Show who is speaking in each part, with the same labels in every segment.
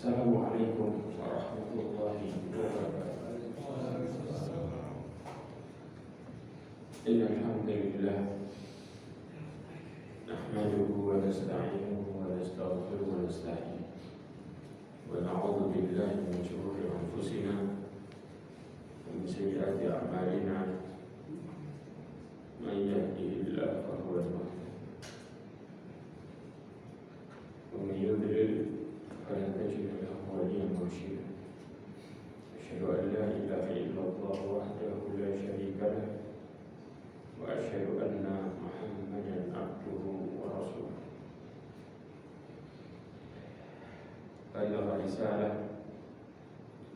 Speaker 1: Assalamualaikum warahmatullahi wabarakatuh. Alhamdulillah nahmaduhu wa nasta'inuhu wa nastaghfiruhu wa nasta'in wa na'udzu billahi min shururi anfusina wa min sayyiati a'malina man yahdihillahu fa huwal muhtadi wa man yudlil فلا تجد له وليا مرشدا أشهد أن لا إله إلا الله وحده لا شريك له وأشهد أن محمدا عبده ورسوله بلغ رسالة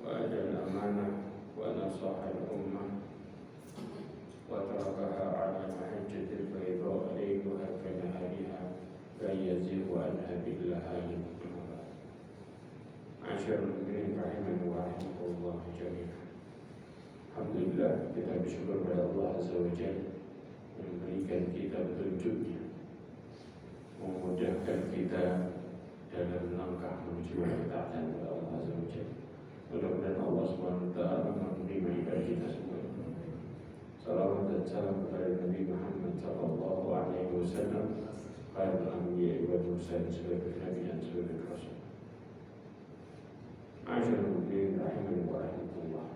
Speaker 1: وأدى الأمانة ونصح الأمة وتركها على محجة البيضاء ليلها كنهارها لا يزيغ عنها إلا هالك. Masyaallah rahimani wa rahimakumullah jami'an. Alhamdulillah, kita bersyukur kepada Allah Azza wa Jalla yang memberikan kita petunjuknya, memudahkan kita dalam langkah menuju ketaatan kepada Allah Azza wa Jalla. Mudah-mudahan Allah Subhanahu wa taala menerima ibadah kita semua. Salawat dan salam kepada Nabi Muhammad sallallahu alaihi wasallam, khairul anbiya'i wal mursalin, sebagai nabi dan sebagai rasul. Masyaallah rahimani wa rahmatullah.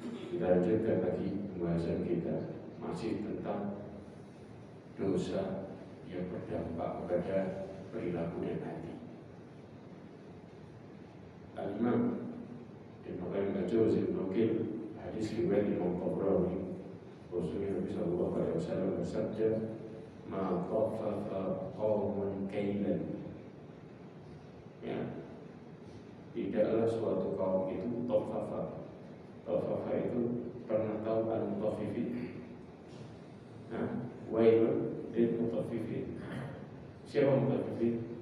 Speaker 1: Kita lanjutkan lagi pembahasan kita masih tentang dosa yang berdampak pada perilaku dan hati. Al-Imam Ibnu Qayyim al-Jauziyah menukil hadis riwayat Imam Tabrani, Rasulullah Nabi sallallahu alaihi wasallam bersabda, "Ma qaffafa qaumun kailan." Ya, tidaklah suatu kaum itu tofafa. Tofafa itu pernah tahu al-mutaffifin? Wailun lil mutaffifin. Siapa mutaffifin?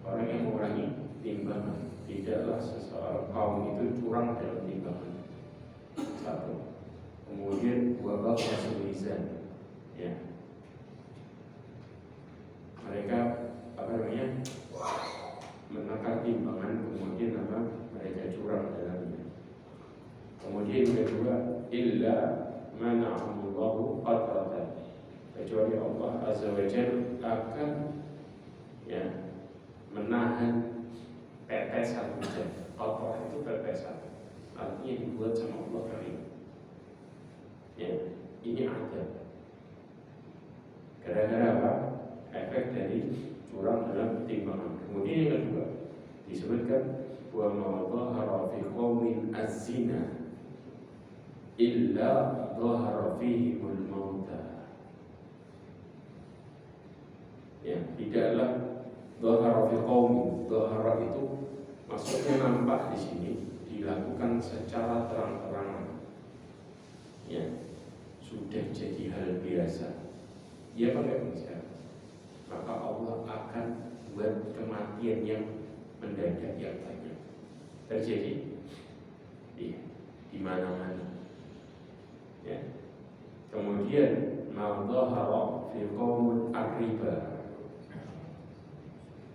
Speaker 1: Orang yang mengurangi timbangan. Tidaklah seseorang kaum itu curang dalam timbangan. Satu. Kemudian wabah mizan. Ya. Mereka menakar timbangan, kemudian mereka curang dalamnya. Kemudian kedua, illa mana'amullahu qatratan, kecuali Allah Azza wa Jalla akan menahan tetesan hujan. Qatrah itu tetesan, artinya dibuat sama Allah kering. Ini ada. Gara-gara apa? Efek dari curang dalam timbangan. Kemudian yang kedua disebutkan wa ma dhahara fi qaumin az-zina illa dhahara fihimul mauta. Tidaklah dhahara fi qaumin. Dhahara itu maksudnya nampak di sini, dilakukan secara terang-terangan. Sudah jadi hal biasa. Dia pakai manusia. Maka Allah akan buat kematian yang mendadak yang banyak terjadi di mana-mana. Kemudian ma dhahara fi qaumul ar-riba.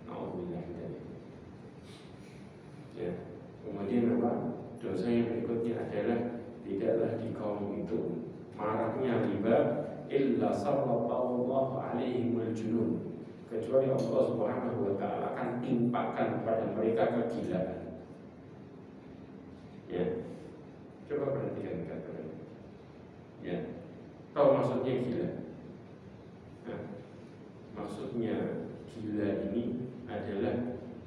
Speaker 1: Nauzubillah dari. Kemudian apa? Dosa yang berikutnya adalah tidaklah di kaum itu maraknya riba illa sallallahu alaihimul junun, kecuali Allah Subhanahu wa taala akan timpakan kepada mereka kegilaan. Coba perhatikan kata-kata. Tahu maksudnya gila? Maksudnya gila ini adalah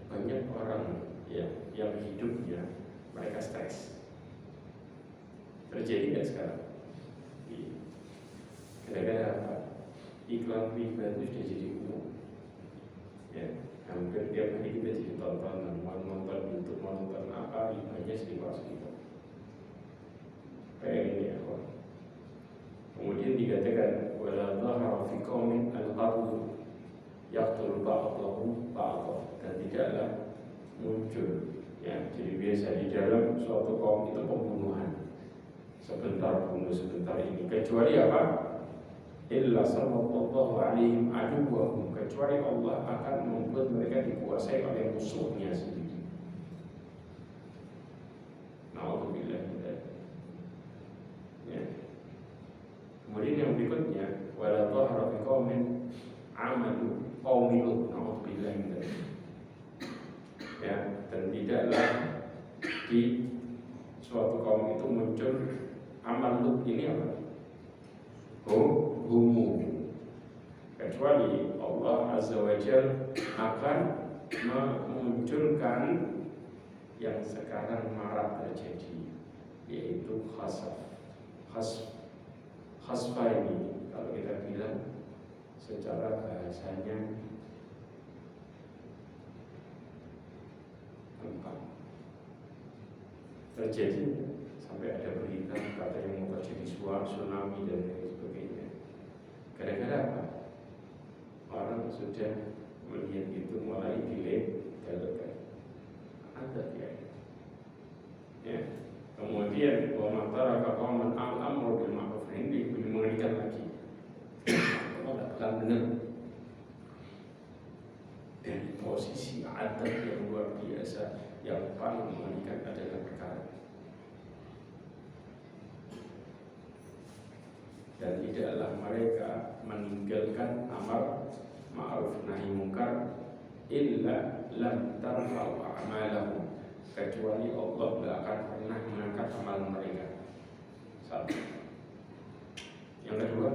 Speaker 1: banyak orang yang hidupnya mereka stres. Terjadi nggak sekarang? Gara-gara apa? Iklan riba itu sudah jadi umum. Hampir tiap hari kita jadi tontonan, mau nonton YouTube, mau nonton apa, ribanya sedikit. Kayak ini ya, kawan. Kemudian dikatakan wala dhahara fi qaumin al-qatl yaqtul ba'dhum ba'dha, dan tidaklah muncul. Jadi biasa di dalam suatu kaum itu pembunuhan. Sebentar bunuh sebentar ini, kecuali apa? illa sallallahu alaihim aduwwahum, kecuali Allah akan membuat mereka dikuasai oleh musuhnya sendiri. Na'udzubillah min dzalik. Ya. Kemudian yang berikutnya, wala dhahra fi qaumin amalu qaumil, na'udzubillah min dzalik. Ya, dan tidaklah di suatu kaum itu muncul amal Lut ini apa? Humu, kecuali Allah Azza wa Jalla akan memunculkan yang sekarang marak terjadi, yaitu khasfa ini kalau kita bilang secara bahasanya terjadi sampai ada berita katanya mau terjadi tsunami dan lain sebagainya. Gara-gara apa? Orang sudah melihat itu mulai dilegalkan. Ada ya. Kemudian wa matara qauman al-amru bil ma'ruf, ini lebih mengerikan lagi. Kalau tidak akan benar. Dari posisi adab yang luar biasa, yang paling mengerikan adalah perkara. Dan tidaklah mereka meninggalkan amar ma'ruf nahi munkar illa lam tarfa'u a'malahum, kecuali Allah tidak akan pernah mengangkat amal mereka. Satu. Yang kedua,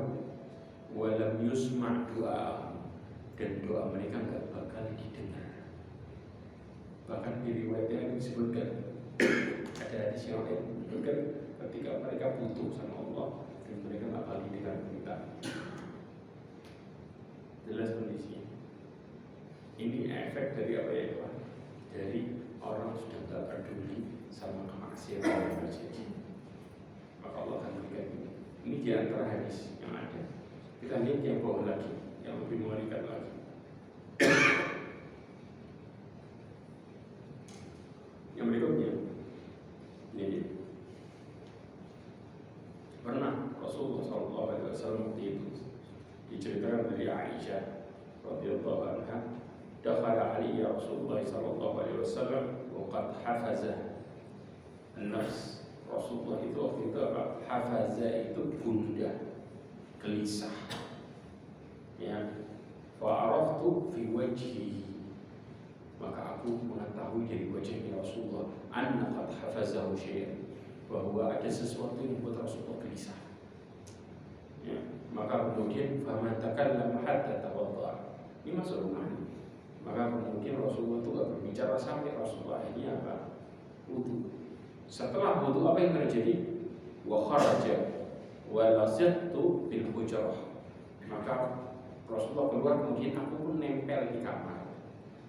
Speaker 1: walam yusma' du'a, dan doa mereka tidak bakal didengar. Bahkan di riwayatnya disebutkan, ada hadis yang lain disebutkan ketika mereka butuh sama Allah dan mereka tidak bakal didengar minta. Jelas kondisinya. Ini efek dari apa ya Pak? Dari orang sudah tidak peduli sama kemaksiatan yang terjadi. Maka Allah akan berikan ini. Ini di antara hadis yang ada. Kita lihat yang bawah lagi, yang lebih mengerikan lagi. Yang berikutnya, ini pernah Rasulullah SAW waktu itu diceritakan dari Aisyah radhiyallahu anha, dakhala alaiya Rasulullah SAW wa qad hafaza an-nafs. Rasulullah itu waktu itu apa? Hafaza itu gundah, gelisah. Ya, fa'araftu fi wajhihi, maka aku mengetahui dari wajahnya Rasulullah anna qad hafazahu syai'an, bahwa ada sesuatu yang membuat Rasulullah gelisah. Ya, maka kemudian faman takallama hatta tawadda, ini masuk rumah. Maka kemudian Rasulullah itu gak berbicara sampai Rasulullah ini apa? Wudu. Setelah wudu apa yang terjadi? Wa kharaja wa lasattu bil hujrah, maka Rasulullah keluar, kemudian aku pun nempel di kamar.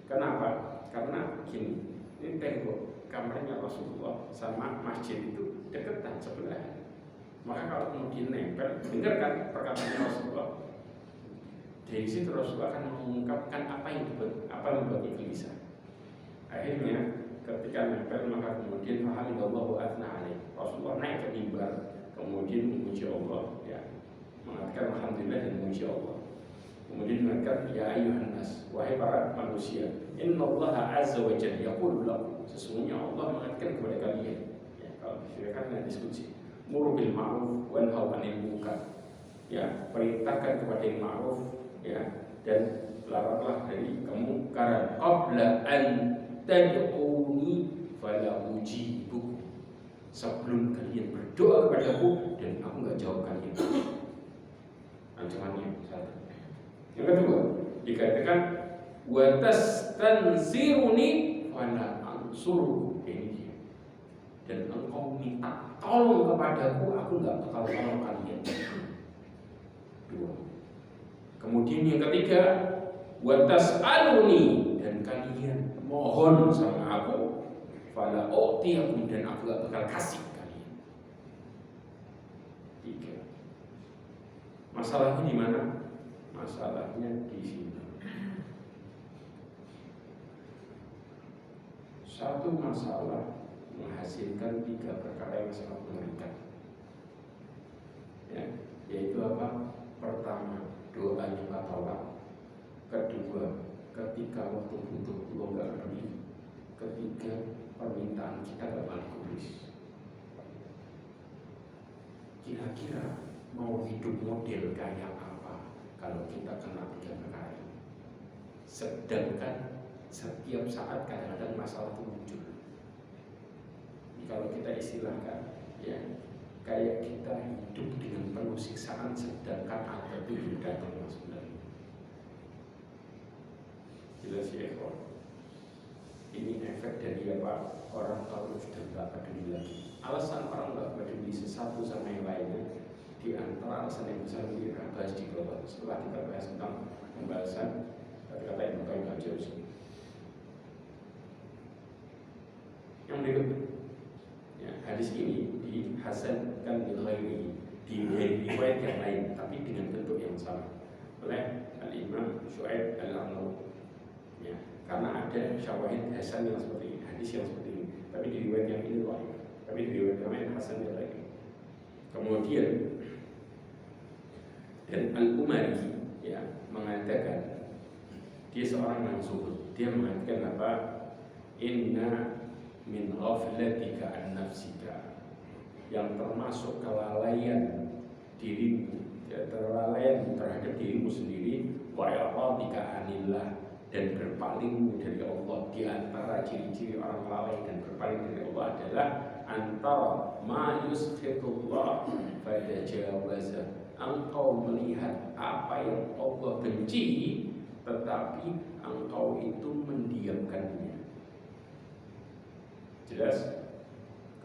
Speaker 1: Kenapa? Karena gini, ini tembok kamarnya Rasulullah sama masjid itu deketan sebelah. Maka kalau kemudian nempel, dengarkan perkataan Rasulullah. Dari situ Rasulullah akan mengungkapkan apa yang membuatnya gelisah. Akhirnya ketika nempel, maka kemudian fahamidallahu wa athna alaih. Rasulullah naik ke mimbar, kemudian memuji Allah, ya, mengatakan alhamdulillah dan memuji Allah. Kemudian mengatakan ya ayyuhan nas, wahai para manusia, innallaha azza wa jalla yaqulu lakum, sesungguhnya Allah mengatakan kepada kalian, ya, kalau dikatakan diskusi, muru bil ma'ruf wanhau 'anil munkar, ya, perintahkan kepada yang ma'ruf, ya, dan laranglah dari kemungkaran. Qabla an tad'uni fala ujibukum, sebelum kalian berdoa kepadaku dan aku enggak jawab kalian. Ancamannya satu. Yang kedua, dikatakan wa tastanziruni fala ansuru, ini dia. Dan engkau minta tolong kepadaku, aku enggak bakal tolong kalian. Dua. Kemudian yang ketiga, wa tas'aluni, dan kalian mohon sama aku, fala u'tiyakum, dan aku enggak bakal kasih kalian. Tiga. Masalahnya di mana? Masalahnya di sini. Satu masalah menghasilkan tiga perkara yang sangat mengerikan, ya, yaitu apa? Pertama, doanya nggak tolak. Kedua, ketika waktu butuh lo nggak peduli. Ketiga, permintaan kita nggak balik kubris. Kira-kira mau hidup model kayak apa kalau kita kena 3 perkara ini? Sedangkan setiap saat kadang-kadang masalah itu muncul. Kalau kita istilahkan, ya kayak kita hidup dengan penuh siksaan sedangkan ada itu belum datang sebenarnya. Jelas ya, ini efek dari apa? Orang kalau sudah nggak peduli lagi. Alasan orang nggak peduli sesatu sama yang lainnya, di antara alasan yang besar ini kita bahas di bawah. Setelah kita bahas tentang pembahasan kata-kata yang Ibnu Al-Jauzi. Yang berikutnya, ya, hadis ini dihasankan di ghairi, di riwayat yang lain, tapi dengan bentuk yang sama oleh Al-Imam Syu'aib Al-Arnaud. Ya, karena ada syawahid hasan yang seperti ini, hadis yang seperti ini, tapi di riwayat yang ini lain, tapi di riwayat yang lain hasan yang lain. Kemudian dan Al-Umari ya mengatakan dia seorang yang zuhud, dia mengatakan apa? Inna min ghaflatika an nafsika, yang termasuk kelalaian dirimu, ya, kelalaian terhadap dirimu sendiri, wa i'radika anillah, dan berpalingmu dari Allah. Di antara ciri-ciri orang lalai dan berpaling dari Allah adalah antara ma yuskhitullah fatajawaza, engkau melihat apa yang Allah benci tetapi engkau itu mendiamkannya. Jelas?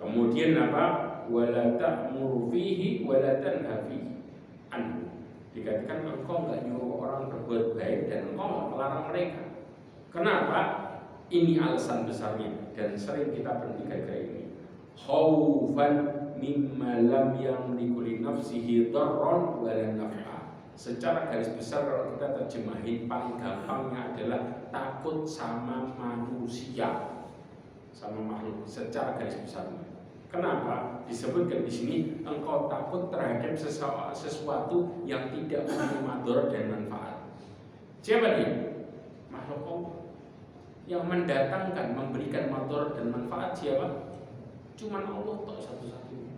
Speaker 1: Kemudian apa? Wala ta'muru fihi wala tanha fihi anhu. Dikatakan engkau enggak nyuruh orang berbuat baik dan engkau enggak melarang mereka. Kenapa? Ini alasan besarnya dan sering kita perhatikan kayak ini. Khaufan mimma lam yamliku li nafsihi darran wala naf'a. Secara garis besar kalau kita terjemahin paling gampangnya adalah takut sama manusia, sama makhluk secara garis besarnya. Kenapa? Disebutkan di sini engkau takut terhadap sesuatu yang tidak memiliki madhar dan manfaat. Siapa dia? Makhluk Allah. Yang mendatangkan, memberikan madhar dan manfaat siapa? Cuman Allah tak satu-satunya.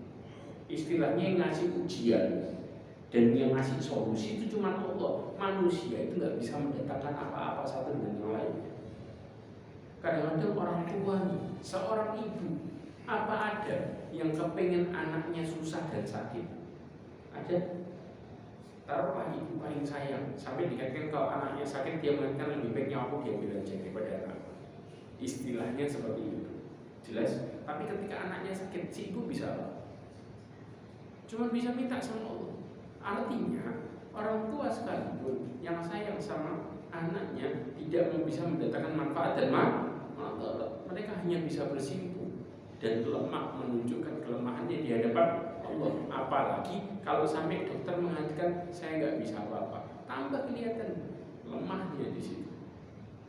Speaker 1: Istilahnya yang ngasih ujian dan yang ngasih solusi itu cuma Allah. Manusia itu nggak bisa mendatangkan apa-apa satu dengan yang lain. Kadang-kadang orang tua nih, seorang ibu, apa ada yang kepengen anaknya susah dan sakit? Ada? Taruhlah ibu paling sayang, sampai dikatakan kalau anaknya sakit dia mengatakan lebih baik nyawa dia bilang aja daripada anak. Istilahnya seperti itu. Jelas? Tapi ketika anaknya sakit, si ibu bisa apa? Cuma bisa minta sama Allah. Artinya orang tua sekalipun yang sayang sama anaknya tidak bisa mendatangkan manfaat dan manfaat. Mereka hanya bisa bersimpuh dan lemah, menunjukkan kelemahannya di hadapan Allah. Apalagi kalau sampai dokter mengatakan saya nggak bisa apa-apa, tambah kelihatan lemahnya di situ.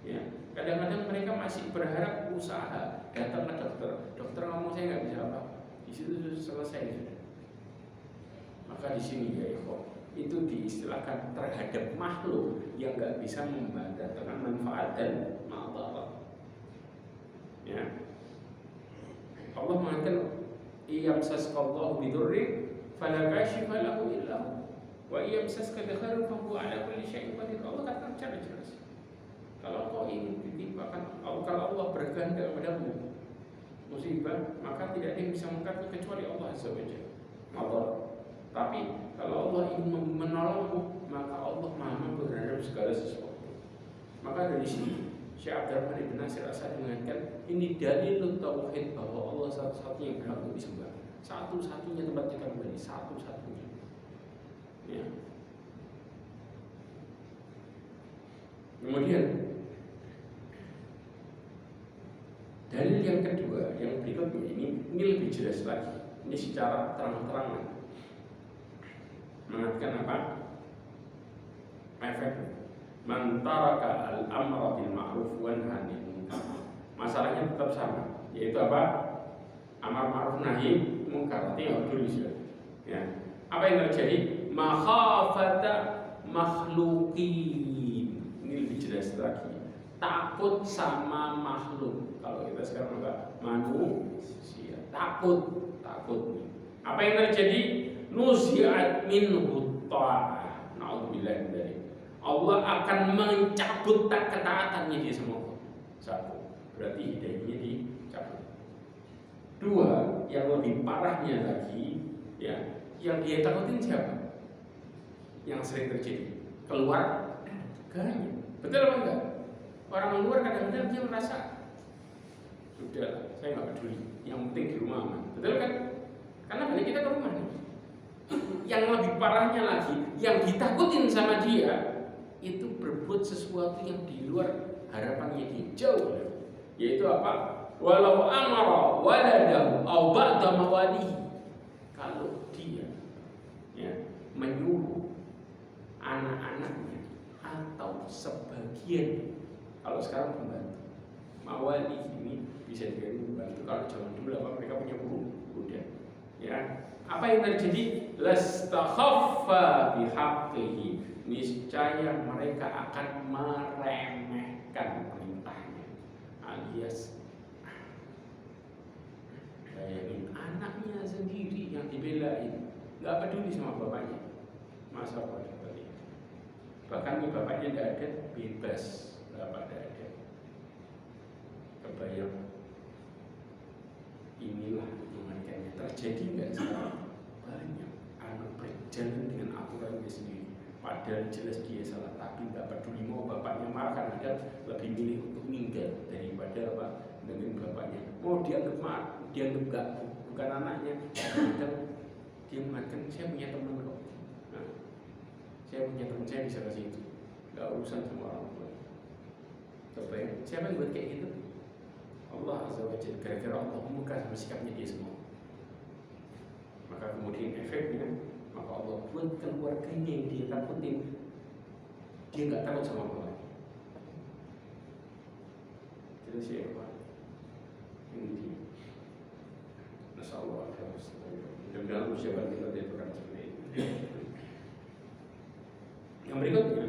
Speaker 1: Ya, kadang-kadang mereka masih berharap usaha datang ke dokter. Dokter ngomong saya nggak bisa apa, di situ selesai sudah. Maka di sini ya ikhwan, itu diistilahkan terhadap makhluk yang nggak bisa mendatangkan manfaat dan madarat. Ya, Allah mengatakan iyamsaskallahu bidurri fala kashifa lahu illa hu wa iyamsaska bikhairin fa huwa ala kulli syai'in qadir. Allah katakan secara jelas, kalau kau ingin ditimpakan, kalau Allah berkehendak padamu musibah, maka tidak ada yang bisa mengangkat kecuali Allah Azza wa Jalla. Tapi kalau Allah ingin menolongmu, maka Allah Maha terhadap segala sesuatu. Maka dari sini Syekh Abdurrahman Ibn Nasir As-Sa'di mengatakan ini dalil tauhid bahwa Allah satu-satunya yang berhak untuk disembah, satu-satunya tempat kita kembali, satu-satunya. Ya. Kemudian dalil yang kedua, yang berikutnya ini lebih jelas lagi. Ini secara terang-terangan mengatakan apa? Efek man taraka al-amra bil ma'ruf wa nahy anil munkar. Masalahnya tetap sama, yaitu apa? Amar ma'ruf nahi munkar. Artinya tulis ya. Apa yang terjadi?
Speaker 2: makhafata makhluqin. Ini lebih jelas lagi. Takut sama makhluk. Kalau kita sekarang enggak manusia, takut. Apa yang terjadi? Nuzi'at minhu ta'ah. Na'udzubillah dari Allah akan mencabut ketaatannya dia sama Allah. Satu, berarti hidayahnya dicabut. Dua, yang lebih parahnya lagi, ya, yang dia takutin siapa? Yang sering terjadi keluar garanya. Betul apa enggak? Orang luar kadang-kadang dia merasa sudah, saya nggak peduli, yang penting di rumah aman. Betul kan? Karena balik kita ke rumah nih. Yang lebih parahnya lagi, yang ditakutin sama dia itu berbuat sesuatu yang di luar harapannya dia, jauh. Yaitu apa? Walau amara waladahu aw ba'da mawalihi. Kalau dia, ya, menyuruh anak-anaknya atau sebagian, kalau sekarang pembantu, mawali ini bisa jadi pembantu. Kalau zaman dulu apa, mereka punya budak. Ya, apa yang terjadi? Lastakhaffa bihaqqihi. Niscaya mereka akan meremehkan perintahnya. Alias bayangin anaknya sendiri yang dibelain, nggak peduli sama bapaknya. Masa apa seperti itu? Bahkan bapaknya tidak ada, bebas, bapak tidak ada. Kebayang inilah kematiannya terjadi nggak sekarang? Banyak anak berjalan dengan aturannya sendiri, padahal jelas dia salah, tapi nggak peduli, mau bapaknya marah, kadang lebih milih untuk meninggal daripada apa dengan bapaknya. Mau dianggap nggak, bukan anaknya, kadang dia mengatakan saya punya teman kok. Nah, saya punya teman, saya bisa kasih itu, nggak urusan sama orang tua. Kebayang siapa yang buat kayak gitu? Allah Azza wa Jalla. Gara-gara Allah membuka sama sikapnya dia semua, maka kemudian efeknya, maka Allah buat keluarganya yang dia takutin, dia nggak takut sama Allah. Jadi siapa? Ini dia. Nasallahu alaihi wasallam. Mudah-mudahan ucapan kita diberkati seperti ini. Yang berikutnya,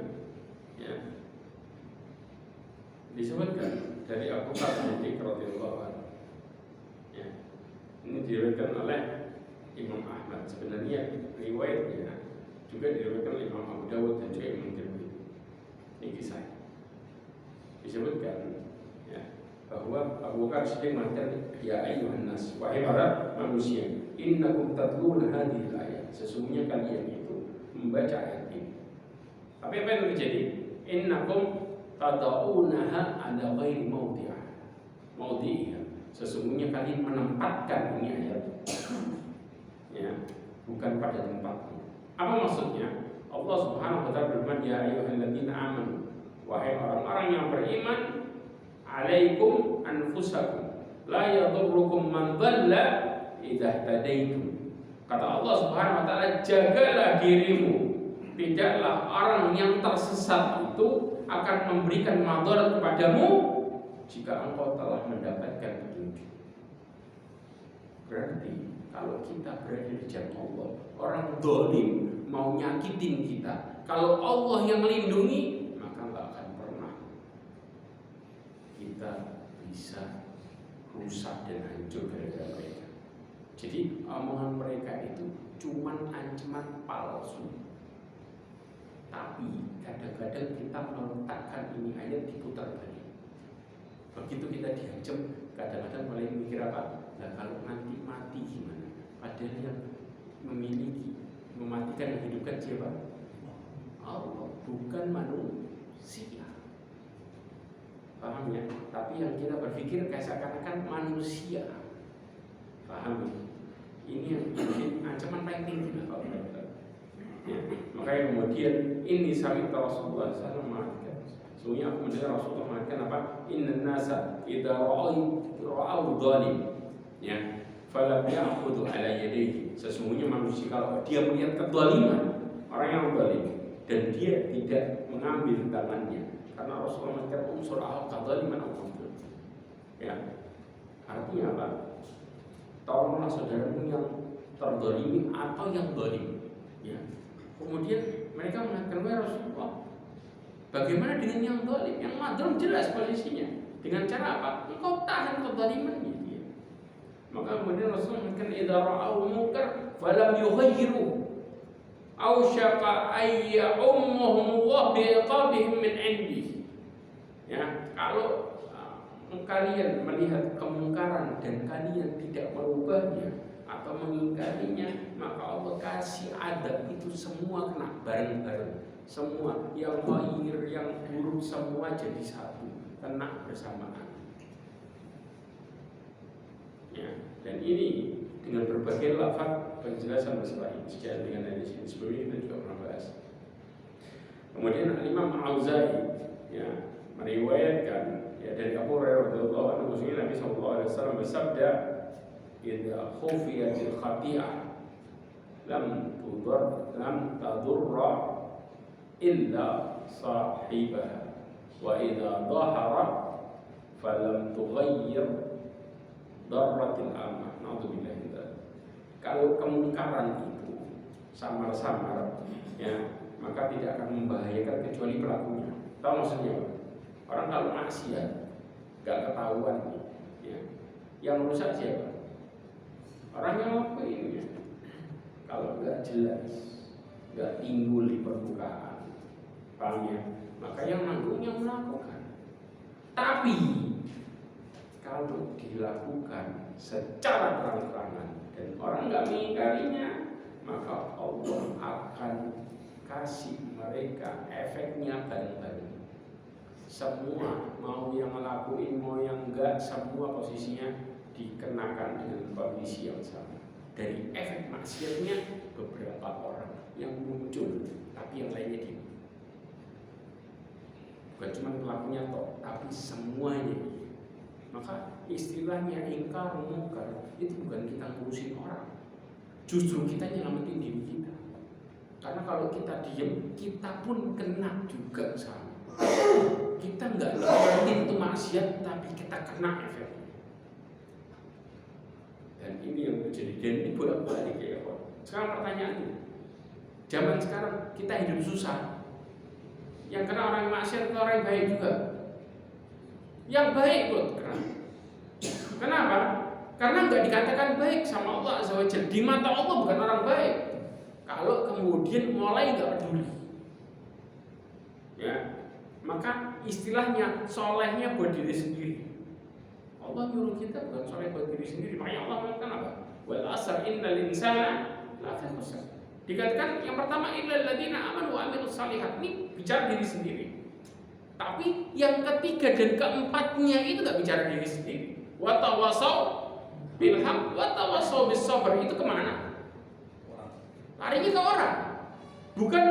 Speaker 2: ya, disebutkan dari Abu Bakar Siddiq radhiyallahu anhu. Ya, ini diriwayatkan oleh Imam Ahmad. Sebenarnya riwayatnya juga diriwayatkan oleh Imam Abu Dawud dan juga Imam Tirmidzi. Ini kisah disebutkan, ya, bahwa Abu Bakar Siddiq mengatakan, ya ayyuhan nas, wahai para manusia, innakum tatluna hadhil ayat. Sesungguhnya kalian itu membaca ayat ini. Tapi apa yang terjadi? Innakum tadaunaha ala ghairi mawdi'iha. Sesungguhnya kalian menempatkan ini ayat, ya, bukan pada tempatnya. Apa maksudnya? Allah Subhanahu wa taala berfirman, ya ayyuhalladzina amanu, wahai orang-orang yang beriman, alaikum anfusakum la yadurrukum man dhalla idza tadaitum. Kata Allah Subhanahu wa taala, jagalah dirimu, tidaklah orang yang tersesat itu akan memberikan madarat kepadamu jika engkau telah mendapatkan petunjuk. Berarti kalau kita berada di jalan Allah, orang zalim mau nyakitin kita, kalau Allah yang melindungi, maka nggak akan pernah kita bisa rusak dan hancur gara-gara mereka. Jadi omongan mereka itu cuman ancaman palsu. Tapi kadang-kadang kita meletakkan ini ayat diputar balik. Begitu kita diancam, kadang-kadang mulai mikir apa? Nah, kalau nanti mati gimana? Padahal yang mematikan dan hidupkan siapa? Allah, bukan manusia. Paham ya? Tapi yang kita berpikir kayak seakan-akan manusia. Paham ya? Ini yang bikin ancaman paling tinggi lah kalau kita. Ya, makanya kemudian ini sami Rasulullah SAW mengatakan, sesungguhnya aku mendengar Rasulullah mengatakan apa? Inna nasa idza ra'au dhalim, ya, falam ya'khudhu ala yadayhi. Sesungguhnya manusia kalau dia melihat kezaliman, orang yang zalim, dan dia tidak mengambil tangannya, karena Rasulullah mengatakan unsur al-qadzaliman al-qadzal. Ya, artinya apa? Tolonglah saudaramu yang terzalimi atau yang zalim. Ya, Kemudian mereka mengatakan, "Wahai Rasulullah, bagaimana dengan yang zalim? Yang mazlum jelas posisinya. Dengan cara apa? Engkau tahan kezalimannya dia." Maka kemudian Rasulullah mengatakan, "Idza ra'au munkar falam yughayyiru aw syaqa ayya ummuhum wa biqabihim min 'indi." Ya, kalau kalian melihat kemungkaran dan kalian tidak merubahnya atau mengingkarinya, maka Allah kasih adab itu semua kena bareng-bareng. Semua yang khair, yang buruk semua jadi satu, kena bersamaan. Ya, dan ini dengan berbagai lafaz penjelasan masalah ini sejalan dengan hadis ini. Sebelumnya kita juga pernah bahas. Kemudian Imam Auza'i ya meriwayatkan ya dari Abu Hurairah radhiyallahu anhu, Nabi sallallahu alaihi wasallam bersabda, "Idza khufiyatil khati'ah lam tadurra illa sahibaha wa idza dhaharat falam tughayyir darratil amah." Naudzubillah. Kalau kemungkaran itu samar-samar ya, maka tidak akan membahayakan kecuali pelakunya. Tahu maksudnya apa? Orang kalau maksiat gak ketahuan ya, yang rusak siapa? Orang yang lakuin ya. Kalau gak jelas, gak timbul di permukaan, paham ya? Maka yang nanggung yang melakukan. Tapi kalau dilakukan secara terang-terangan dan orang nggak mengingkarinya, maka Allah akan kasih mereka efeknya bareng-bareng. Semua, mau yang ngelakuin mau yang enggak, semua posisinya dikenakan dengan kondisi yang sama. Dari efek maksiatnya beberapa orang yang muncul, tapi yang lainnya diam. Bukan cuma pelakunya toh, tapi semuanya. Maka istilahnya ingkar mungkar itu bukan kita ngurusin orang, justru kita nyelamatin diri kita. Karena kalau kita diem, kita pun kena juga sama. Kita nggak lewatin itu maksiat, tapi kita kena efeknya. Dan ini yang terjadi. Dan ini bolak-balik ya Pak. Sekarang pertanyaannya, zaman sekarang kita hidup susah. Yang kena orang yang maksiat atau orang yang baik juga? Yang baik kok kena. Kenapa? Karena nggak dikatakan baik sama Allah Azza wa Jalla. Di mata Allah bukan orang baik. Kalau kemudian mulai nggak peduli, ya, maka istilahnya solehnya buat diri sendiri. Allah nyuruh kita bukan soleh buat diri sendiri. Makanya Allah mengatakan apa? Wal asr innal insana lafi khusr. Dikatakan yang pertama illal ladzina amanu wa amilus shalihat. Ini bicara diri sendiri. Tapi yang ketiga dan keempatnya itu nggak bicara diri sendiri. Wa tawassaw bil haqq wa tawassaw bis sabr. Itu kemana? Larinya ke orang, bukan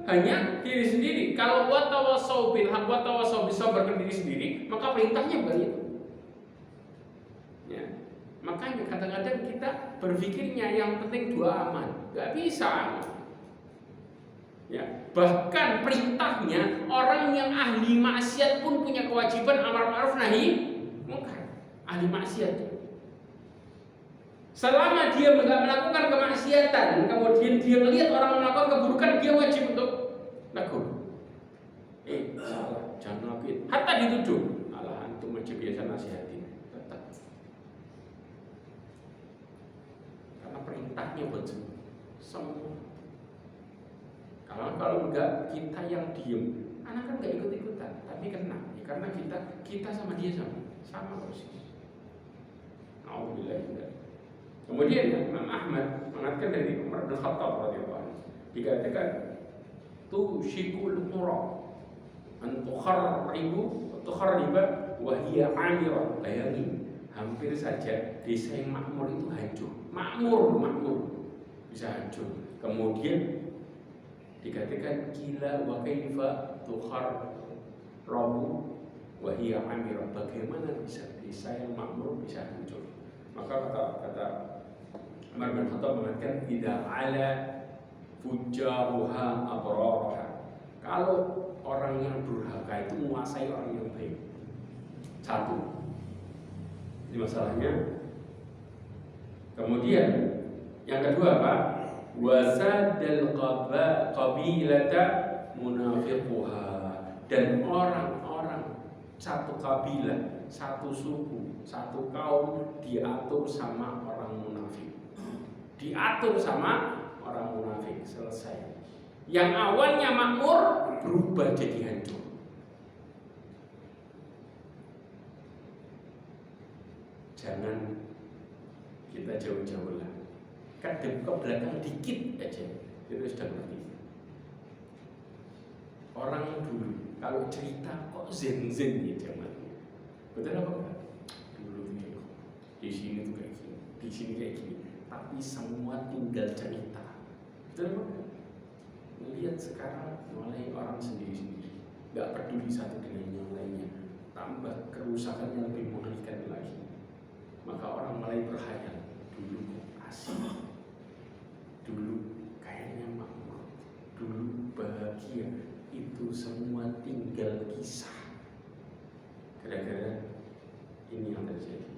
Speaker 2: hanya diri sendiri. Kalau wa tawassaw bil haqq wa tawassaw bis sabr ke diri sendiri, maka perintahnya bukan itu. Ya. Makanya kadang-kadang kita berpikirnya yang penting dua aman, nggak bisa. Ya. Bahkan perintahnya orang yang ahli maksiat pun punya kewajiban amar ma'ruf nahi munkar. Ahli maksiat. Selama dia tidak melakukan kemaksiatan, kemudian dia melihat orang melakukan keburukan, dia wajib untuk negur. Salah, jangan lakuin. Hatta dituduh, alah antum aja biasa nasihatin. Tetap. Karena perintahnya buat semua. Kalau enggak, kita yang diem, anak kan enggak ikut-ikutan, tapi kena. Ya, karena kita sama dia sama persis. Alhamdulillah. Kemudian Imam Ahmad mengatakan dari Umar bin Khattab radhiyallahu anhu, dikatakan tushikul qura an tukharriba wa hiya 'amira. Bayangin, hampir saja desa yang makmur itu hancur. Makmur bisa hancur. Kemudian dikatakan kila wa kaifa tukharrabu wa hiya 'amira. Bagaimana bisa desa yang makmur bisa hancur? Maka kata Umar bin Khattab mengatakan tidak ala fujaruha abraraha. Kalau orang yang durhaka itu menguasai orang yang baik. Satu. Ini masalahnya. Kemudian yang kedua apa? Wasadal qabilata munafiquha, dan orang-orang satu kabilah, satu suku, satu kaum diatur sama orang munafik. Diatur sama orang munafik, selesai. Yang awalnya makmur berubah jadi hancur. Jangan kita jauh-jauh lah, kadang ke belakang dikit aja kita sudah ngerti. Orang dulu kalau cerita kok zen-zen ya zamannya, betul apa enggak? Dulu gitu, di sini tuh kayak gini, di sini kayak gini, tapi semua tinggal cerita, betul apa enggak? Melihat sekarang mulai orang sendiri-sendiri, nggak peduli satu dengan yang lainnya, tambah kerusakannya lebih mengerikan lagi. Maka orang mulai berhayal, dulu kok asik, dulu kayaknya makmur, dulu bahagia, itu semua tinggal kisah. Gara-gara ini yang terjadi.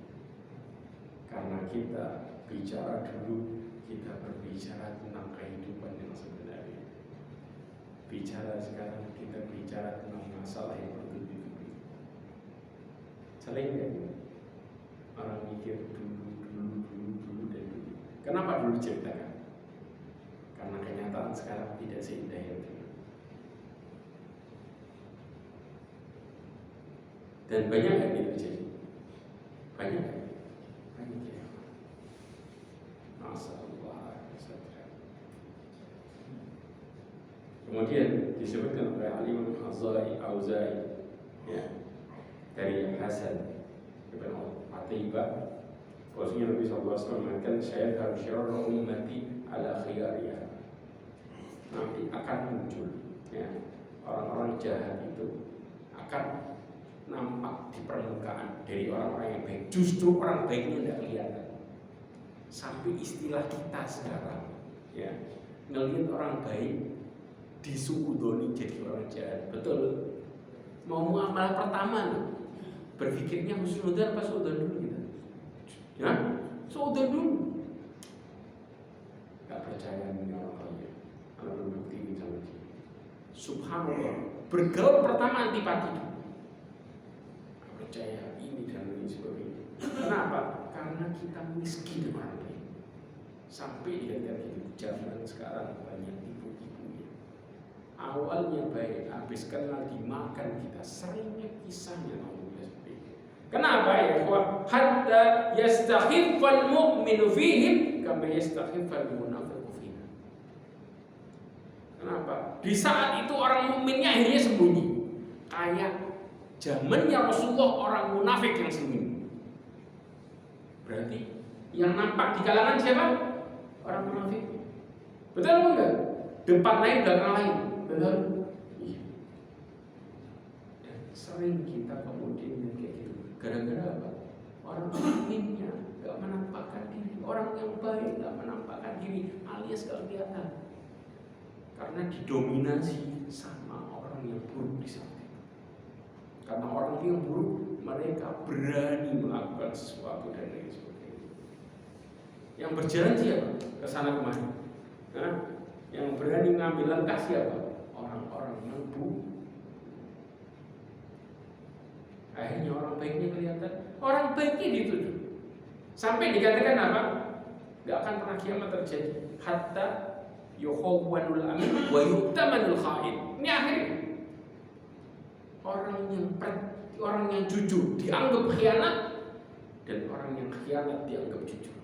Speaker 2: Karena kita bicara dulu, kita berbicara tentang kehidupan yang sebenarnya. Bicara sekarang, kita bicara tentang masalah yang bertubi-tubi. Sering nggak ini? Orang mikir dulu dan dulu. Kenapa dulu ceritakan? Karena kenyataan sekarang tidak seindah yang dulu. Dan banyak yang terjadi. Banyak ya. Masalah. Kemudian disebutkan oleh Alim Al-Auza'i, ya, dari Hasan Ibn Atibah, bahwasanya Nabi SAW mengatakan, saya harus syarrul ummati ala khiyariha. Nanti akan muncul, ya, orang-orang jahat itu akan nampak di permukaan dari orang-orang yang baik. Justru orang baiknya tidak kelihatan. Sampai istilah kita sekarang, ya, ngelihat orang baik disuudoni jadi orang jahat. Betul. Mau muamalah pertama nih, berpikirnya husnudzon apa suudzon dulu kita? Ya, suudzon dulu. Gak percaya ini orang kaya, kalau belum buktiin sama dia. Subhanallah, bergaul pertama antipati. Gak percaya ini dan lain sebagainya. Kenapa? Karena kita miskin orang lain. Sampai dikatakan hidup zaman sekarang banyak tipu-tipunya. Awalnya baik, habis kenal dimakan kita. Seringnya kisahnya alhamdulillah seperti itu. Kenapa ya? Hatta yastakhifal mu'minu fihim kama yastakhifal munafiqu fina. Kenapa? Di saat itu orang mukminnya akhirnya sembunyi. Kayak zamannya Rasulullah orang munafik yang sembunyi. Berarti yang nampak di kalangan siapa? Orang munafik. Betul apa enggak? Depan lain, belakang lain. Betul? Iya. Dan sering kita kemudian kayak gitu. Gara-gara apa? Orang mukminnya enggak menampakkan diri. Orang yang baik enggak menampakkan diri, alias enggak kelihatan. Karena didominasi sama orang yang buruk di saat itu. Karena orang yang buruk, mereka berani melakukan sesuatu dan lain sebagainya. Yang berjalan siapa? Kesana kemari. Nah, yang berani ngambil langkah siapa? Orang-orang yang buruk. Akhirnya orang baiknya kelihatan, orang baiknya dituduh. Sampai dikatakan apa? Gak akan pernah kiamat terjadi. Hatta yukhawwanul amin wa yu'tamanul kha'in. Ini akhirnya orang yang jujur dianggap khianat, dan orang yang khianat dianggap jujur.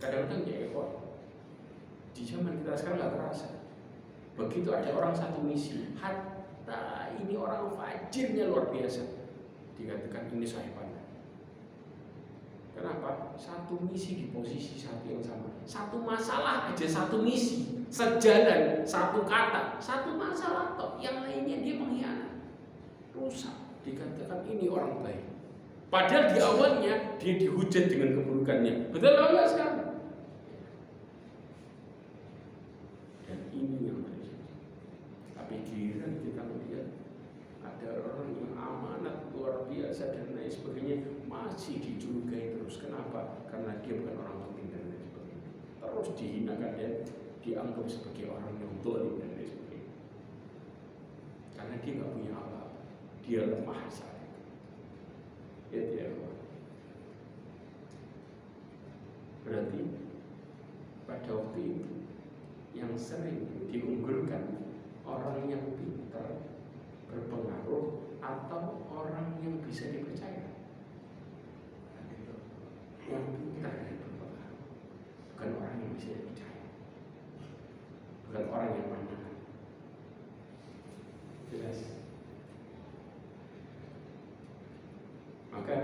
Speaker 2: Kadang-kadang ya di zaman kita sekarang nggak terasa. Begitu ada orang satu misi, hatta ini orang fajirnya luar biasa, dikatakan ini sahibannya. Kenapa? Satu misi di posisi satu yang sama, satu masalah aja satu misi, sejalan satu kata, satu masalah toh, yang lainnya dia mengkhianat, rusak. Dikatakan ini orang baik, padahal di awalnya dia dihujat dengan keburukannya. Betul atau enggak sekarang? Dan ini yang terjadi. Tapi giliran kita melihat ada orang yang amanat luar biasa dan lain sebagainya, masih dicurigai terus. Kenapa? Karena dia bukan orang penting dan lain sebagainya. Terus dihinakan dia, dianggap sebagai orang yang zalim dan lain sebagainya. Karena dia nggak punya apa-apa, dia lemah saat itu. Ya tidak. Berarti pada waktu itu yang sering diunggulkan orang yang pintar, berpengaruh, atau orang yang bisa dipercaya. Yang pintar dan berpengaruh, bukan orang yang bisa dipercaya, bukan orang yang mana. Jelas. Maka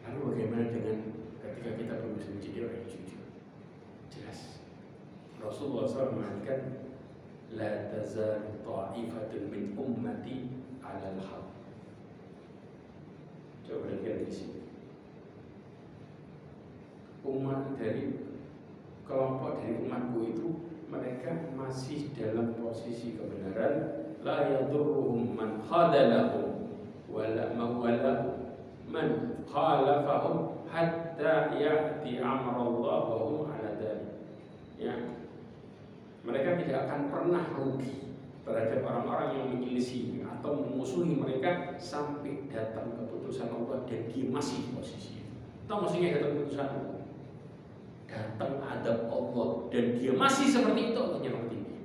Speaker 2: lalu bagaimana dengan ketika kita berusaha menjadi orang yang jujur? Jelas. Rasulullah SAW mengatakan, la tazal ta'ifatun min ummati 'ala al-haq. Coba lihat di sini. Umat dari kelompok dari umatku itu mereka masih dalam posisi kebenaran. La yadurruhum man khadalahum wala man khalafahum hatta ya'ti amrullah wa hum 'ala dzalik. Ya. Mereka tidak akan pernah rugi terhadap orang-orang yang menyelisih atau memusuhi mereka sampai datang keputusan Allah dan dia masih di posisi itu. Tahu maksudnya datang keputusan Allah? Datang adab Allah dan dia masih seperti itu, Allah nyelamatin dia.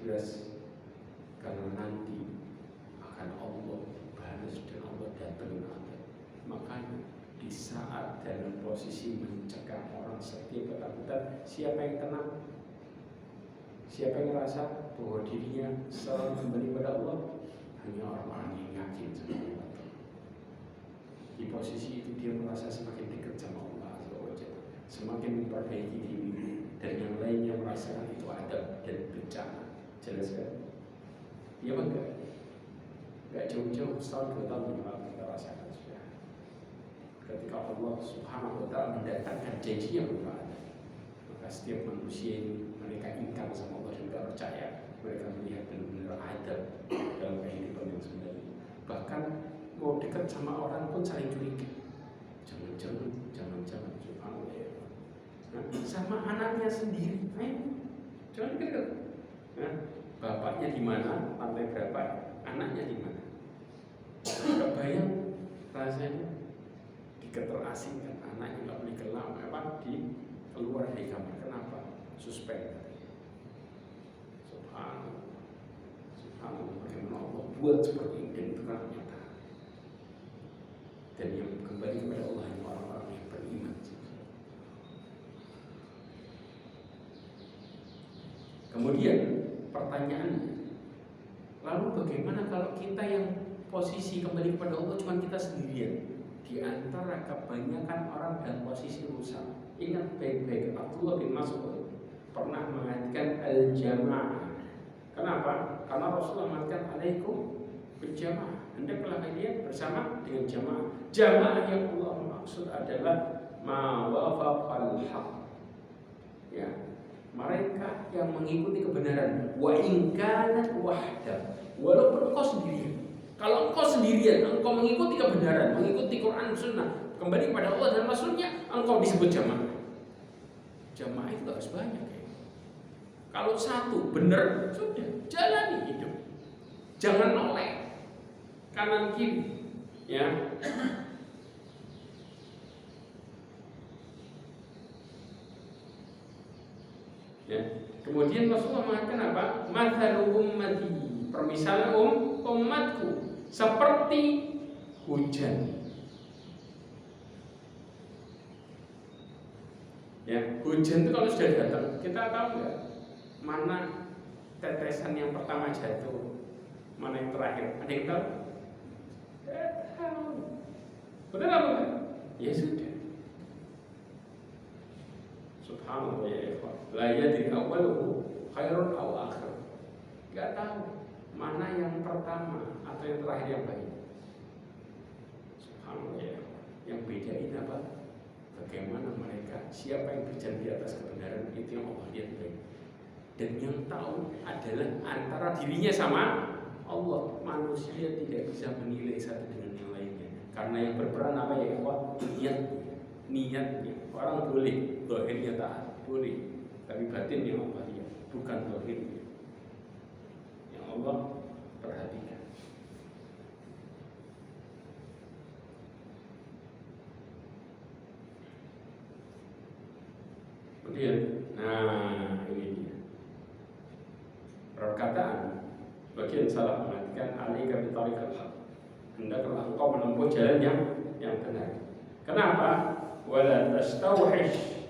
Speaker 2: Jelas. Karena nanti akan Allah balas dan Allah datangin adab. Makanya di saat dalam posisi mencegah orang setiap ketakutan, siapa yang tenang? Siapa yang merasa bahwa dirinya selalu kembali pada Allah? Hanya orang-orang yang yakin sama Allah. Di posisi itu dia merasa semakin dekat sama Allah Azza wa Jalla, semakin memperbaiki diri, dan yang lainnya merasakan itu adab dan bencana. Jelas kan? Iya enggak? Enggak jauh-jauh, setahun 2 tahun yang lalu kita rasakan sudah. Ketika Allah Subhanahu wa Ta'ala mendatangkan janji yang berbeda, maka setiap manusia ini mereka ingkar sama Allah dan tidak percaya. Mereka melihat benar-benar adab dalam kehidupan yang sebenarnya. Bahkan mau dekat sama orang pun saling curiga. Jangan-jangan subhanallah ya. Nah, sama anaknya sendiri, jangan dekat. Nah, bapaknya di mana, lantai berapa, anaknya di mana. Gak bayang rasanya diketerasingkan, anaknya nggak boleh keluar dari kamar. Kenapa? Suspek. Subhanallah, bagaimana Allah buat seperti ini, dan itu kan nyata. Dan yang kembali kepada Allah hanya orang-orang yang beriman. Kemudian pertanyaannya, lalu bagaimana kalau kita yang posisi kembali kepada Allah cuma kita sendirian? Di antara kebanyakan orang dalam posisi rusak. Ingat baik-baik, Abdullah bin Mas'ud pernah mengatakan al-jamaah. Kenapa? Karena Rasulullah mengatakan alaikum berjamaah. Hendaklah kalian bersama dengan jamaah. Jamaah yang Allah maksud adalah ma wafaqal haq. Ya, mereka yang mengikuti kebenaran. Wa in kanat wahda. Walaupun engkau sendirian. Kalau engkau sendirian, engkau mengikuti kebenaran, mengikuti Quran Sunnah, kembali kepada Allah dan Rasulnya, engkau disebut jamaah. Jamaah itu harus banyak ya. Kalau satu benar, sudah jalani hidup. Jangan noleh kanan kiri, ya. Ya. Kemudian Rasulullah mengatakan apa? Mathalu ummati, permisalan umatku seperti hujan. Ya, hujan itu kalau sudah datang, kita tahu nggak mana tetesan yang pertama jatuh, mana yang terakhir? Ada yang tahu? Tahu. Betul apa enggak? Ya sudah. Subhanallah ya ikhwan. La yadri awwaluhu khairun aw akhir. Enggak tahu mana yang pertama atau yang terakhir yang baik. Subhanallah ya. Yang bedain apa? Bagaimana mereka, siapa yang berjalan di atas kebenaran, itu yang Allah lihat baik. Dan yang tahu adalah antara dirinya sama Allah. Manusia tidak bisa menilai satu dengan yang lainnya. Karena yang berperan apa ya ikhwan? Niat. niatnya. Orang boleh zahirnya taat, boleh, tapi batinnya Allah ya, bukan zahirnya. Yang Allah perhatikan. Kemudian, nah ini dia perkataan bagian salah mengatakan alaika bitariqal haq, hendaklah engkau menempuh jalan yang benar. Kenapa? Wala tastawhish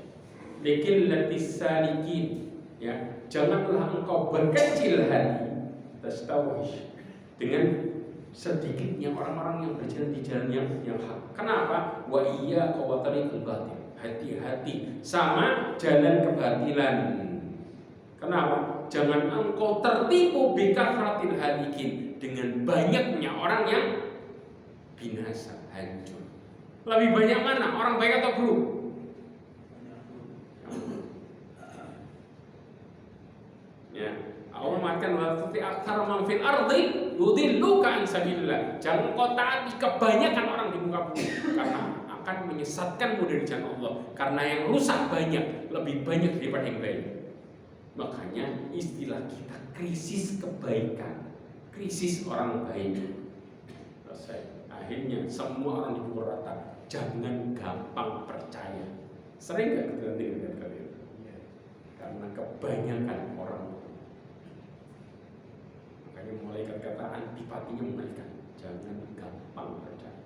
Speaker 2: liqillatis salikin, ya, janganlah engkau berkecil hati, tastawhish, dengan sedikitnya orang-orang yang berjalan di jalan yang hak. Kenapa? Wa iyyaka wa tariqal batil, hati-hati sama jalan kebatilan. Kenapa? Jangan engkau tertipu bikafratil halikin, dengan banyaknya orang yang binasa, hancur. Lebih banyak mana? Orang baik atau buruk? Ya, Allah mengatakan wa tuti aktsara man fil ardi yudilluka an sabilillah. Jangan engkau taati kebanyakan orang di muka bumi, karena akan menyesatkanmu dari jalan Allah. Karena yang rusak banyak, lebih banyak daripada yang baik. Makanya istilah kita krisis kebaikan, krisis orang baik. Selesai. Akhirnya semua orang dipukul rata. Jangan gampang percaya. Sering nggak kita dengar kalian? Karena kebanyakan orang. Makanya mulai kata antipatinya menaikkan. Jangan gampang percaya.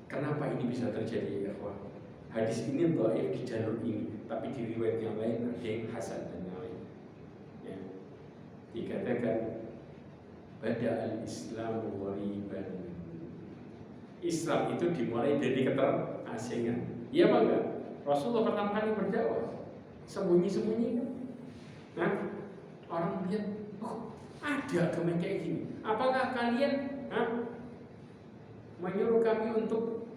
Speaker 2: Kenapa ini bisa terjadi, ya kawan? Hadis ini dhaif di jalur ini, tapi di riwayat yang lain ada yang hasan dan yang lain. Ya. Dikatakan bada al-Islamu ghariban. Islam itu dimulai dari keterasingan. Iya apa enggak? Rasulullah pertama kali berdakwah sembunyi-sembunyi kan? Nah, orang lihat, oh, ada agama kayak gini. Apakah kalian menyuruh kami untuk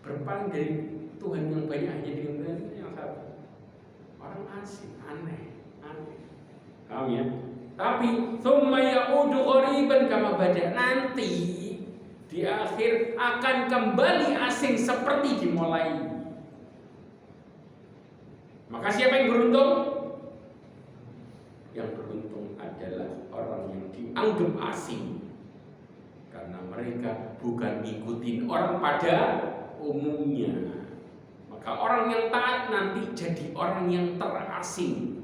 Speaker 2: berpaling dari Tuhan yang banyak hanya dengan Tuhan yang satu? Orang asing, aneh. Paham ya? Tapi tsumma ya'udu ghariban kama bada, nanti di akhir akan kembali asing seperti dimulai. Maka siapa yang beruntung? Yang beruntung adalah orang yang dianggap asing, karena mereka bukan ngikutin orang pada umumnya. Maka orang yang taat nanti jadi orang yang terasing,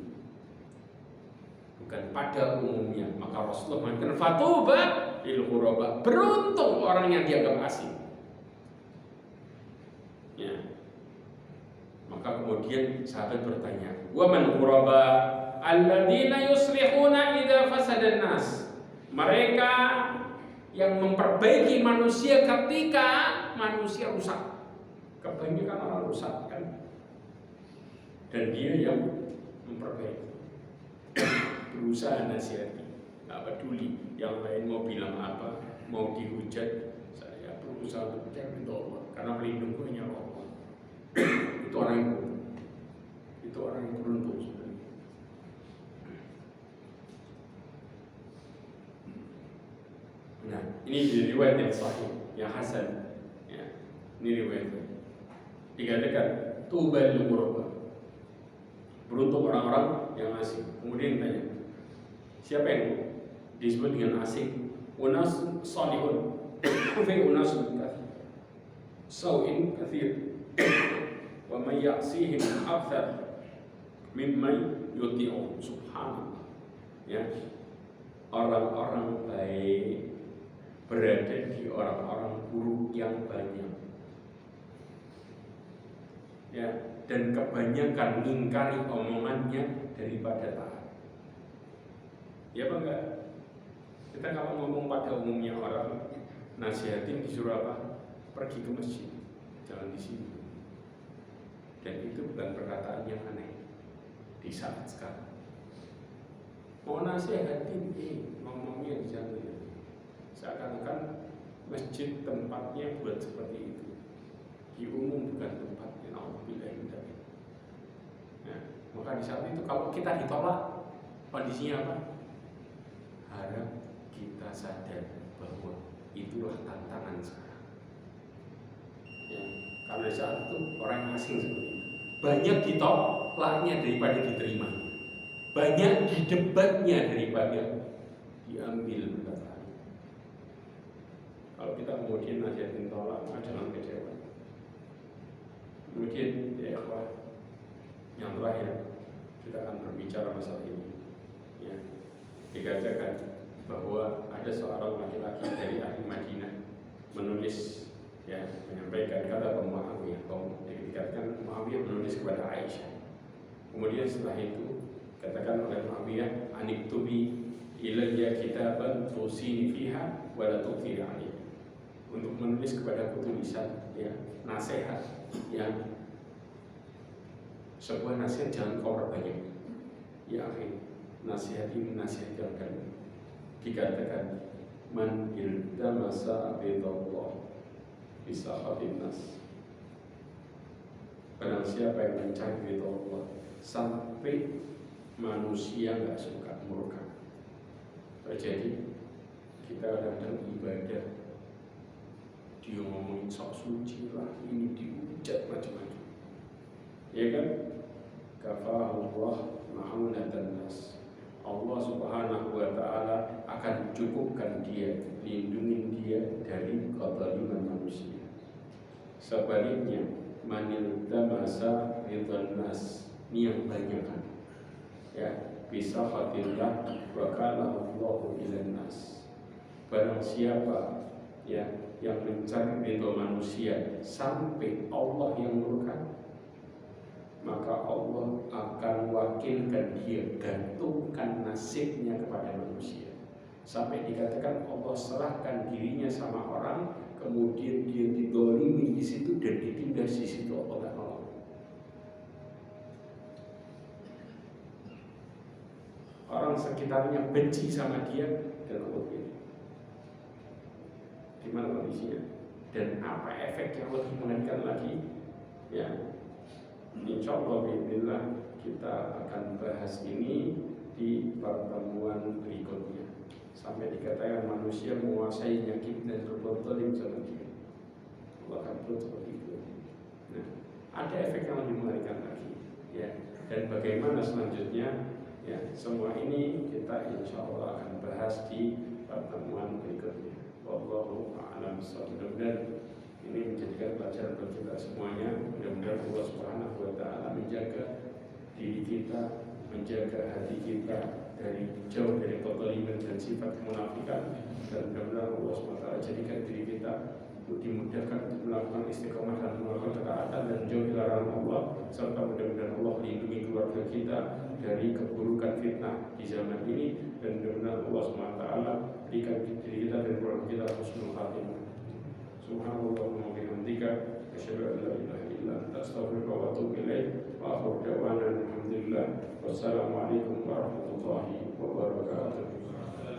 Speaker 2: bukan pada umumnya. Maka Rasulullah mengatakan fatuba lil ghuraba, beruntung orang yang dianggap asing. Ya. Maka kemudian sahabat bertanya, wa man ghuraba? Alladzina yuslihuna idza fasada nas. Mereka yang memperbaiki manusia ketika manusia rusak. Kebanyakan orang rusak kan, dan dia yang memperbaiki, berusaha nasihati, nggak peduli yang lain mau bilang apa, mau dihujat, saya berusaha untuk mencari Allah karena melindungi hanya Allah. Itu orang yang beruntung. Itu orang yang beruntung sebenarnya. Nah, ini riwayat yang sahih, yang hasan. Ya, ini riwayat. Dikatakan tubal ghuraba, beruntung orang-orang yang asing. Kemudian tanya, siapa yang disebut dengan asing? Unas salihun, fi unas kathir, sawin kathir, wa may ya'sihim akthar mimman yuti'un. Subhanallah. Ya, orang-orang baik berada di orang-orang buruk yang banyak. Ya, dan kebanyakan mengingkari omongannya daripada taat. Ya apa enggak? Kita kalau ngomong pada umumnya orang, nasihatin disuruh apa? Pergi ke masjid, jangan di sini. Dan itu bukan perkataan yang aneh di saat sekarang. Mau nasihatin, ngomongnya jangan. Seakan-akan masjid tempatnya buat seperti itu. Di umum bukan tempatnya. Ya, maka di saat itu kalau kita ditolak, kondisinya apa? Harap kita sadar bahwa Itulah tantangan sekarang. Ya, karena saat itu orang asing seperti itu banyak ditolaknya daripada diterima, banyak didebatnya daripada diambil perkataan. Kalau kita kemudian nasihatin tolak, jangan kecewa. Kemudian ya yang terakhir kita akan berbicara masalah ini. Ya, dikatakan bahwa ada seorang laki-laki dari ahli Madinah menulis, ya, menyampaikan kata Muawiyah. Dikatakan Muawiyah menulis kepada Aisyah. Kemudian setelah itu katakan oleh Muawiyah, aniktubi ilayya kitaban tusini fiha wa la tu'thiri alayhi. Untuk menulis kepada tulisan, ya, nasihat, ya, sebuah nasihat jangan kau perbanyak. Ya akhi, nasihat ini nasihat yang kami dikatakan man iltamasa ridallah bisa nas. Barang siapa yang mencari ridallah sampai manusia nggak suka murka. Terjadi kita kadang-kadang ibadah dia ngomongin sok suci lah, ini dihujat macam-macam, ya kan? Kafahullah ma'unatan nas. Allah Subhanahu wa ta'ala akan cukupkan dia, lindungi dia dari kezaliman manusia. Sebaliknya, manil tamasa ridwan nas, ini yang banyak kan, ya, bisa khatillah wa kana Allahu ilan nas. Barang siapa, ya, yang mencari ridho manusia sampai Allah yang murka, maka Allah akan wakilkan dia, gantungkan nasibnya kepada manusia. Sampai dikatakan Allah serahkan dirinya sama orang, kemudian dia didolimi di situ dan ditindas di situ, Allah tak nolong. Orang sekitarnya benci sama dia dan Allah pilih. Gimana kondisinya? Dan apa efek yang lebih mengerikan lagi? Ya, insya Allah bismillah kita akan bahas ini di pertemuan berikutnya. Sampai dikatakan manusia menguasai nyakit dan berbuat zalim sama dia. Allah akan buat seperti itu. Nah, ada efek yang lebih mengerikan lagi, ya. Dan bagaimana selanjutnya? Ya, semua ini kita insya Allah akan bahas di pertemuan berikutnya. Wallahu a'lam bishawab. Mudah-mudahan ini menjadikan pelajaran bagi kita semuanya. Mudah-mudahan Allah Subhanahu wa ta'ala menjaga diri kita, menjaga hati kita dari jauh dari kezaliman dan sifat kemunafikan, dan mudah-mudahan Allah Subhanahu wa ta'ala jadikan diri kita dimudahkan untuk melakukan istiqomah dan melakukan ketaatan dan jauhi larangan Allah, serta mudah-mudahan Allah lindungi keluarga kita dari keburukan fitnah di zaman ini, dan mudah-mudahan Allah Subhanahu wa ta'ala berikan diri kita dan keluarga kita husnul khatimah. Subhanallah wa bihamdika asyhadu an la ilaha illa anta astaghfiruka wa atubu ilaik wa akhiru da'wana alhamdulillah wassalamu